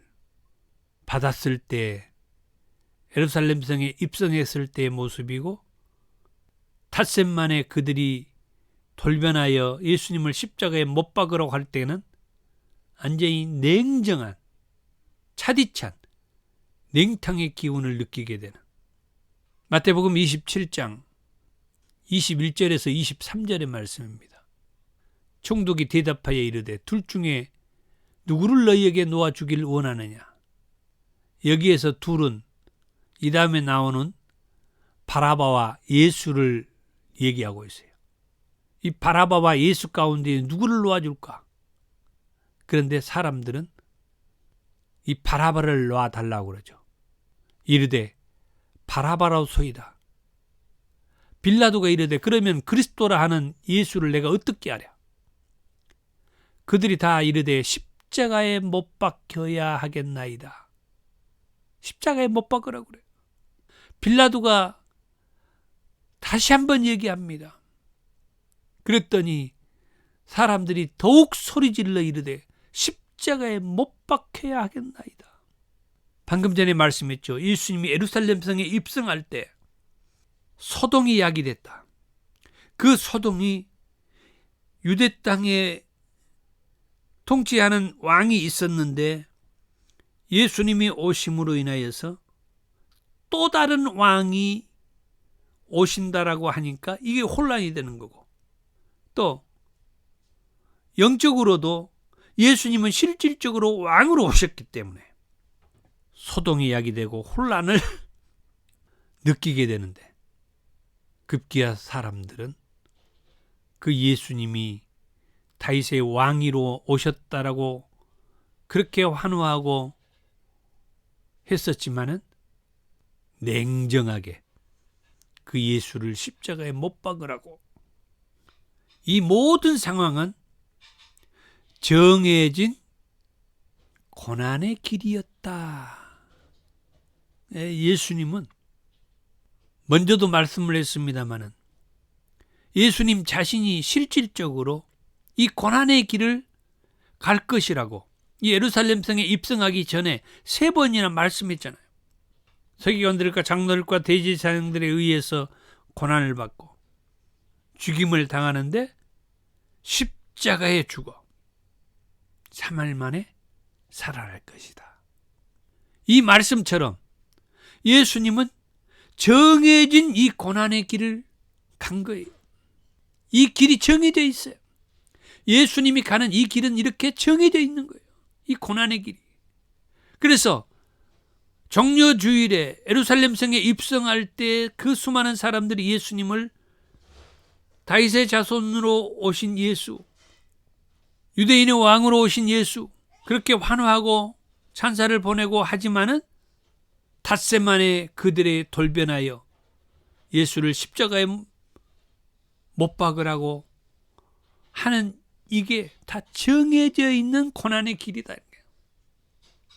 받았을 때 예루살렘 성에 입성했을 때의 모습이고 닷새 만에 그들이 돌변하여 예수님을 십자가에 못 박으라고 할 때는 완전히 냉정한 차디찬 냉탕의 기운을 느끼게 되는 마태복음 27장 21절에서 23절의 말씀입니다. 총독이 대답하여 이르되 둘 중에 누구를 너희에게 놓아주길 원하느냐. 여기에서 둘은 이 다음에 나오는 바라바와 예수를 얘기하고 있어요. 이 바라바와 예수 가운데 누구를 놓아줄까? 그런데 사람들은 이 바라바를 놓아달라고 그러죠. 이르되 바라바로소이다. 빌라도가 이르되 그러면 그리스도라 하는 예수를 내가 어떻게 하랴? 그들이 다 이르되 십자가에 못 박혀야 하겠나이다. 십자가에 못 박으라고 그래요. 빌라도가 다시 한번 얘기합니다. 그랬더니 사람들이 더욱 소리질러 이르되 십자가에 못 박혀야 하겠나이다. 방금 전에 말씀했죠. 예수님이 예루살렘 성에 입성할 때 소동이 야기됐다. 그 소동이 유대 땅에 통치하는 왕이 있었는데 예수님이 오심으로 인하여서 또 다른 왕이 오신다라고 하니까 이게 혼란이 되는 거고, 또 영적으로도 예수님은 실질적으로 왕으로 오셨기 때문에 소동이 야기되고 혼란을 느끼게 되는데, 급기야 사람들은 그 예수님이 다윗의 왕위로 오셨다라고 그렇게 환호하고 했었지만은 냉정하게 그 예수를 십자가에 못 박으라고, 이 모든 상황은 정해진 고난의 길이었다. 예수님은 먼저도 말씀을 했습니다마는 예수님 자신이 실질적으로 이 고난의 길을 갈 것이라고 이 예루살렘 성에 입성하기 전에 3번이나 말씀했잖아요. 서기관들과 장로들과 대제사장들에 의해서 고난을 받고 죽임을 당하는데 십자가에 죽어 3일 만에 살아날 것이다. 이 말씀처럼 예수님은 정해진 이 고난의 길을 간 거예요. 이 길이 정해져 있어요. 예수님이 가는 이 길은 이렇게 정해져 있는 거예요. 이 고난의 길이. 그래서 종려주일에 예루살렘 성에 입성할 때 그 수많은 사람들이 예수님을 다윗의 자손으로 오신 예수, 유대인의 왕으로 오신 예수, 그렇게 환호하고 찬사를 보내고 하지만은 닷새 만에 그들의 돌변하여 예수를 십자가에 못 박으라고 하는 이게 다 정해져 있는 고난의 길이다.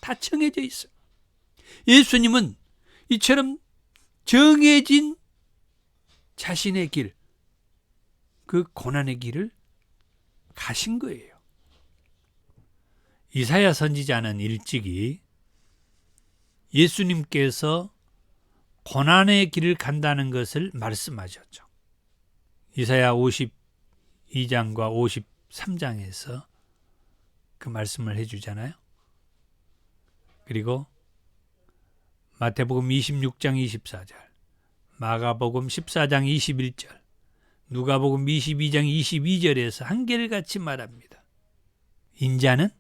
다 정해져 있어요. 예수님은 이처럼 정해진 자신의 길, 그 고난의 길을 가신 거예요. 이사야 선지자는 일찍이 예수님께서 고난의 길을 간다는 것을 말씀하셨죠. 이사야 52장과 53장에서 그 말씀을 해주잖아요. 그리고 마태복음 26장 24절, 마가복음 14장 21절, 누가복음 22장 22절에서 한결같이 말합니다. 인자는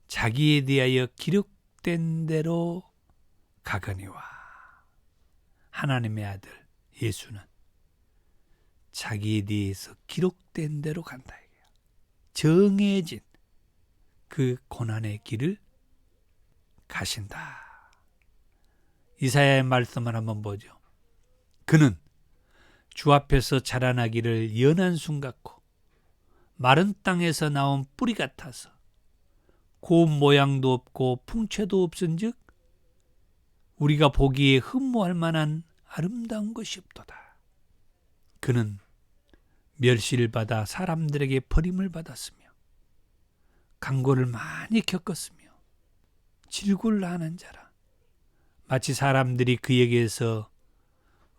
자기에 대하여 기록된 대로 가거니와. 하나님의 아들 예수는 자기에 대해서 기록된 대로 간다. 정해진 그 고난의 길을 가신다. 이사야의 말씀을 한번 보죠. 그는 주 앞에서 자라나기를 연한 순 같고 마른 땅에서 나온 뿌리 같아서 고운 모양도 없고 풍채도 없은즉 우리가 보기에 흠모할 만한 아름다운 것이 없도다. 그는 멸시를 받아 사람들에게 버림을 받았으며 강고를 많이 겪었으며 질고를 하는 자라. 마치 사람들이 그에게서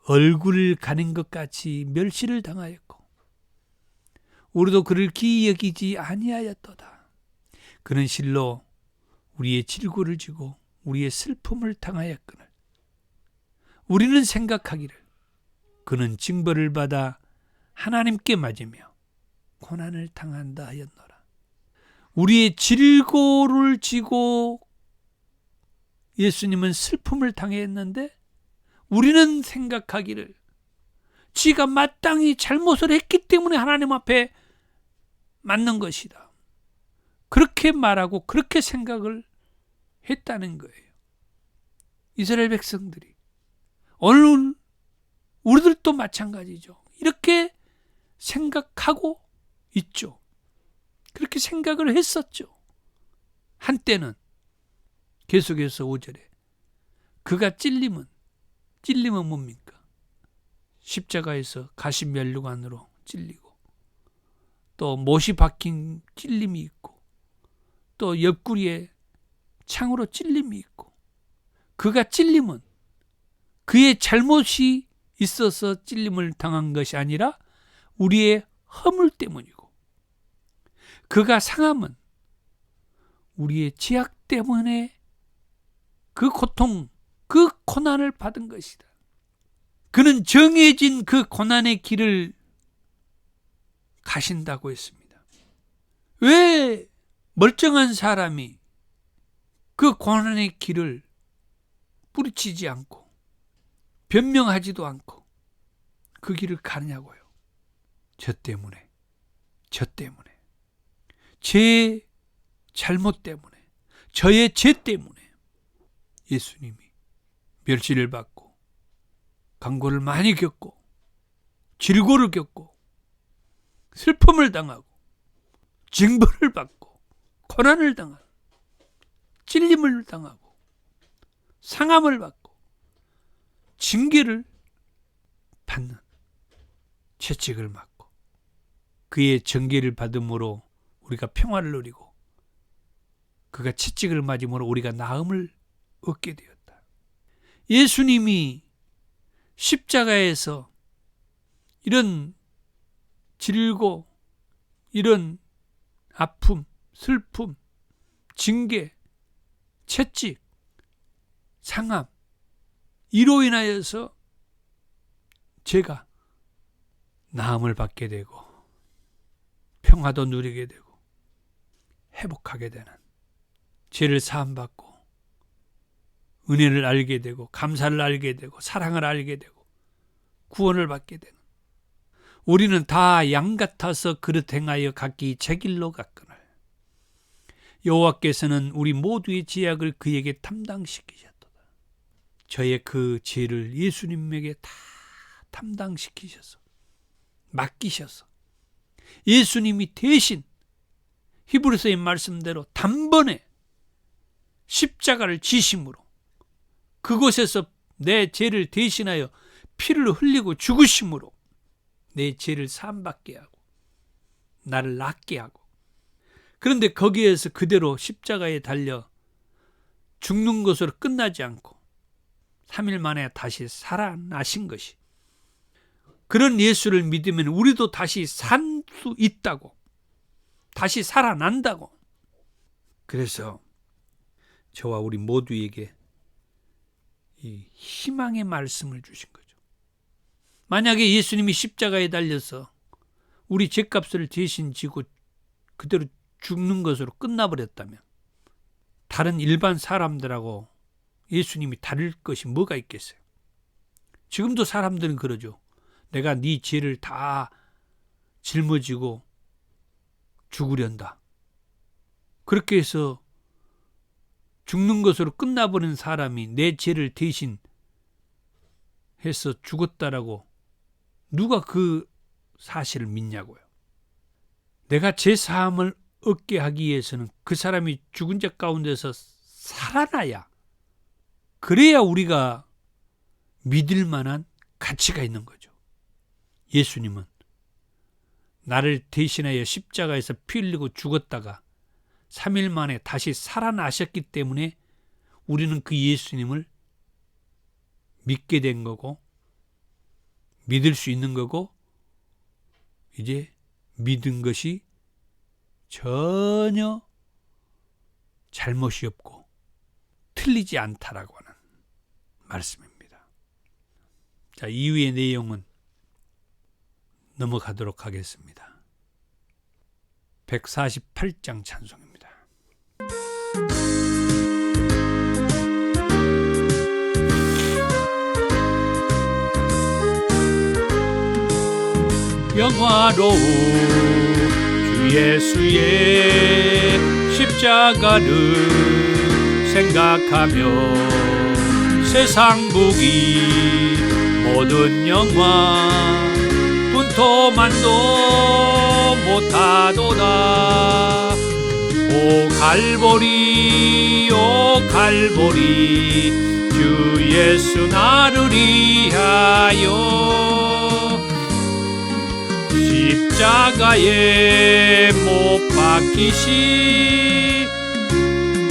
얼굴을 가린 것 같이 멸시를 당하였고 우리도 그를 기이 여기지 아니하였도다. 그는 실로 우리의 질고를 지고 우리의 슬픔을 당하였거늘 우리는 생각하기를 그는 징벌을 받아 하나님께 맞으며 고난을 당한다 하였노라. 우리의 질고를 지고 예수님은 슬픔을 당했는데 우리는 생각하기를 지가 마땅히 잘못을 했기 때문에 하나님 앞에 맞는 것이다. 그렇게 말하고 그렇게 생각을 했다는 거예요. 이스라엘 백성들이. 오늘 우리들도 마찬가지죠. 이렇게 생각하고 있죠. 그렇게 생각을 했었죠. 한때는. 계속해서 5절에 그가 찔림은 뭡니까? 십자가에서 가시면류관으로 찔리고 또 못이 박힌 찔림이 있고 또 옆구리에 창으로 찔림이 있고 그가 찔림은 그의 잘못이 있어서 찔림을 당한 것이 아니라 우리의 허물 때문이고 그가 상함은 우리의 죄악 때문에 그 고통, 그 고난을 받은 것이다. 그는 정해진 그 고난의 길을 가신다고 했습니다. 왜 멀쩡한 사람이 그 고난의 길을 뿌리치지 않고 변명하지도 않고 그 길을 가느냐고요. 저 때문에 제 잘못 때문에 저의 죄 때문에 예수님이 멸시를 받고 강고를 많이 겪고 질고를 겪고 슬픔을 당하고 징벌을 받고 고난을 당하고 찔림을 당하고 상함을 받고 징계를 받는 채찍을 맞고 그의 정죄를 받음으로 우리가 평화를 누리고 그가 채찍을 맞음으로 우리가 나음을 얻게 되었다. 예수님이 십자가에서 이런 질고 이런 아픔, 슬픔, 징계, 채찍, 상함 이로 인하여서 제가 나음을 받게 되고 평화도 누리게 되고 회복하게 되는 죄를 사함받고 은혜를 알게 되고 감사를 알게 되고 사랑을 알게 되고 구원을 받게 되는 우리는 다 양 같아서 그릇 행하여 각기 제 길로 갔거늘 여호와께서는 우리 모두의 죄악을 그에게 담당시키셨도다. 저의 그 죄를 예수님에게 다 담당시키셔서 맡기셔서 예수님이 대신 히브리서의 말씀대로 단번에 십자가를 지심으로 그곳에서 내 죄를 대신하여 피를 흘리고 죽으심으로 내 죄를 사함받게 하고 나를 낫게 하고, 그런데 거기에서 그대로 십자가에 달려 죽는 것으로 끝나지 않고 3일 만에 다시 살아나신 것이, 그런 예수를 믿으면 우리도 다시 산 수 있다고, 다시 살아난다고. 그래서 저와 우리 모두에게 이 희망의 말씀을 주신 거죠. 만약에 예수님이 십자가에 달려서 우리 죄값을 대신 지고 그대로 죽는 것으로 끝나버렸다면 다른 일반 사람들하고 예수님이 다를 것이 뭐가 있겠어요? 지금도 사람들은 그러죠. 내가 네 죄를 다 짊어지고 죽으련다. 그렇게 해서 죽는 것으로 끝나버린 사람이 내 죄를 대신 해서 죽었다라고 누가 그 사실을 믿냐고요. 내가 죄 사함을 얻게 하기 위해서는 그 사람이 죽은 자 가운데서 살아나야, 그래야 우리가 믿을 만한 가치가 있는 거죠. 예수님은 나를 대신하여 십자가에서 피 흘리고 죽었다가 3일 만에 다시 살아나셨기 때문에 우리는 그 예수님을 믿게 된 거고, 믿을 수 있는 거고, 이제 믿은 것이 전혀 잘못이 없고 틀리지 않다라고 하는 말씀입니다. 자, 이후의 내용은 넘어가도록 하겠습니다. 148장 찬송입니다. 영화로운 주 예수의 십자가를 생각하며 세상 무기 모든 영화 분토만도 못하도다. 오 갈보리 오 갈보리 주 예수 나를 위하여 십자가에 못 박히시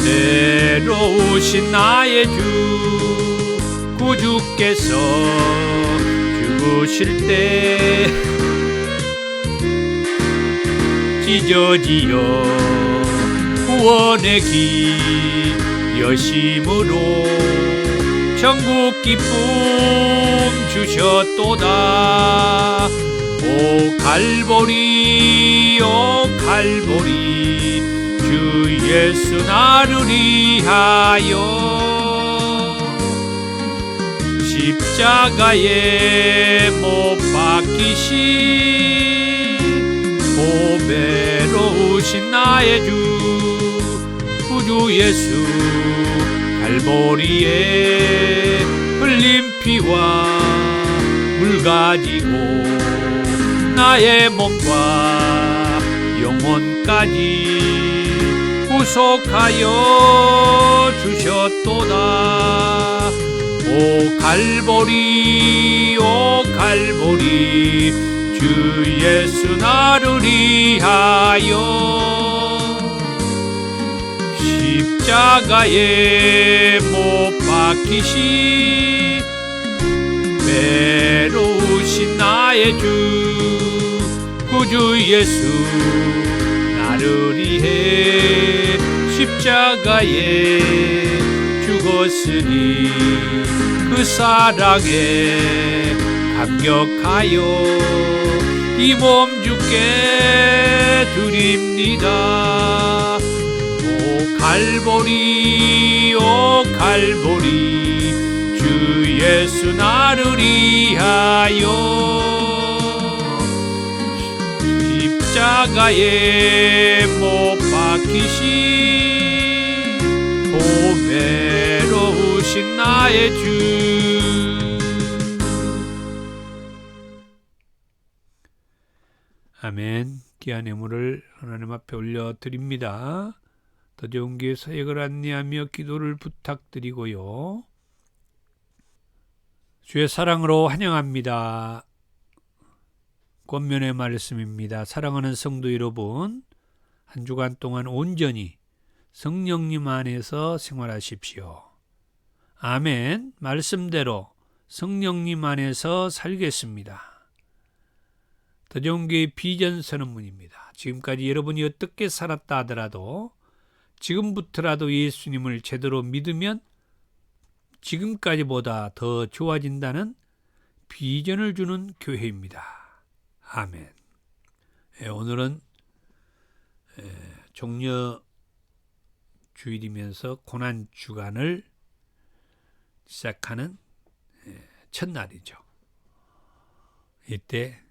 애로우신 나의 주 구주께서 죽으실 때 찢어지어 구원의 길 여심으로 전국 기쁨 주셨도다. 오 갈보리 오 갈보리 주 예수 나를 위하여 십자가에 못 박히시 보배로우신 나의 주 구주 예수 갈보리에 흘린 피와 물 가지고 나의 몸과 영혼까지 구속하여 주셨도다. 오 갈보리 오 갈보리 주 예수 나를 위하여 십자가에 못 박히시 외로우신 나의 주 구주 예수 나를 위해 십자가에 죽었으니 그 사랑에 감격하여 이 몸 주께 드립니다. 오 갈보리 오 갈보리 주 예수 나를 위하여 십자가에 못 박히시 보배로우신 나의 주. 아멘. 귀한 예물을 하나님 앞에 올려드립니다. 더 좋은 교회 사역을 안내하며 기도를 부탁드리고요. 주의 사랑으로 환영합니다. 권면의 말씀입니다. 사랑하는 성도 여러분, 한 주간 동안 온전히 성령님 안에서 생활하십시오. 아멘. 말씀대로 성령님 안에서 살겠습니다. 더 좋은 교회 비전 선언문입니다. 지금까지 여러분이 어떻게 살았다 하더라도 지금부터라도 예수님을 제대로 믿으면 지금까지보다 더 좋아진다는 비전을 주는 교회입니다. 아멘. 오늘은 종려 주일이면서 고난 주간을 시작하는 첫날이죠. 이때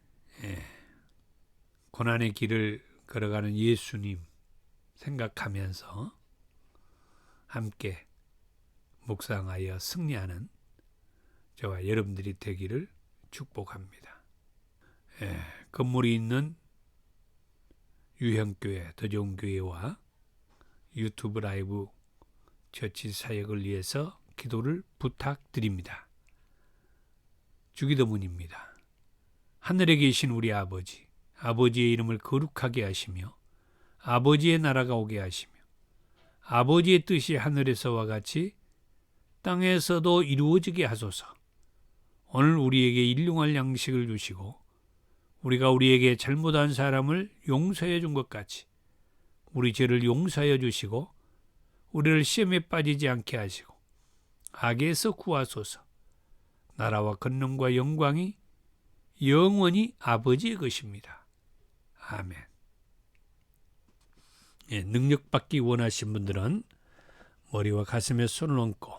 고난의 길을 걸어가는 예수님 생각하면서 함께 묵상하여 승리하는 저와 여러분들이 되기를 축복합니다. 건물이 있는 유형교회, 더 좋은 교회와 유튜브 라이브 처치 사역을 위해서 기도를 부탁드립니다. 주기도문입니다. 하늘에 계신 우리 아버지, 아버지의 이름을 거룩하게 하시며 아버지의 나라가 오게 하시며 아버지의 뜻이 하늘에서와 같이 땅에서도 이루어지게 하소서. 오늘 우리에게 일용할 양식을 주시고 우리가 우리에게 잘못한 사람을 용서해 준 것 같이 우리 죄를 용서하여 주시고 우리를 시험에 빠지지 않게 하시고 악에서 구하소서. 나라와 권능과 영광이 영원히 아버지의 것입니다. 아멘. 능력받기 원하신 분들은 머리와 가슴에 손을 얹고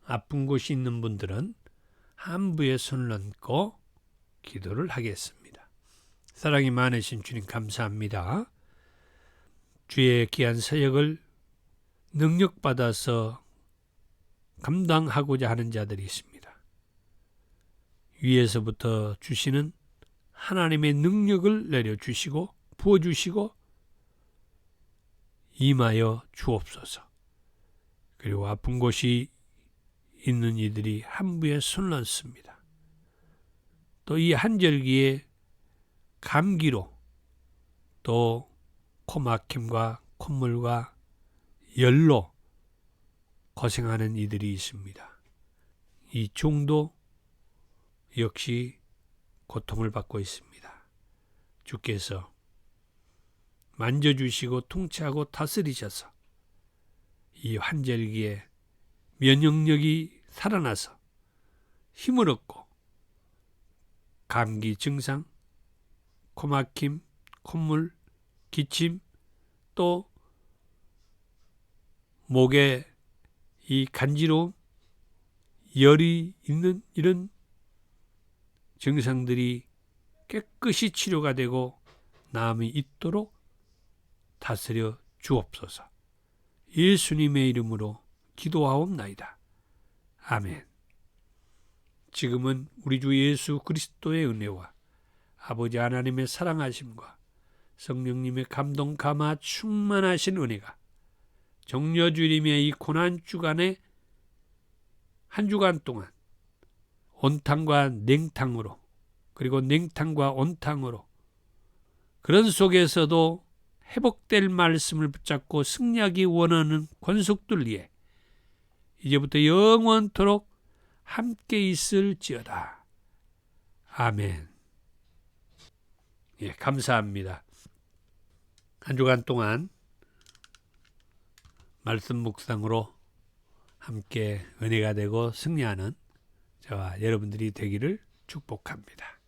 아픈 곳이 있는 분들은 함부에 손을 얹고 기도를 하겠습니다. 사랑이 많으신 주님 감사합니다. 주의 귀한 사역을 능력받아서 감당하고자 하는 자들이 있습니다. 위에서부터 주시는 하나님의 능력을 내려주시고 부어주시고 임하여 주옵소서. 그리고 아픈 곳이 있는 이들이 함부에 손을 얹습니다. 또 이 한절기에 감기로 또 코막힘과 콧물과 열로 고생하는 이들이 있습니다. 이 종도 역시 고통을 받고 있습니다. 주께서 만져주시고 통치하고 다스리셔서 이 환절기에 면역력이 살아나서 힘을 얻고 감기 증상, 코막힘, 콧물, 기침, 또 목에 이 간지러움, 열이 있는 이런 증상들이 깨끗이 치료가 되고 나음이 있도록 다스려 주옵소서. 예수님의 이름으로 기도하옵나이다. 아멘. 지금은 우리 주 예수 그리스도의 은혜와 아버지 하나님의 사랑하심과 성령님의 감동 감화 충만하신 은혜가 정려주님의 이 고난주간에 한 주간 동안 온탕과 냉탕으로 그리고 냉탕과 온탕으로 그런 속에서도 회복될 말씀을 붙잡고 승리하기 원하는 권속들 위해 이제부터 영원토록 함께 있을지어다. 아멘. 감사합니다. 한 주간 동안 말씀 묵상으로 함께 은혜가 되고 승리하는 저와 여러분들이 되기를 축복합니다.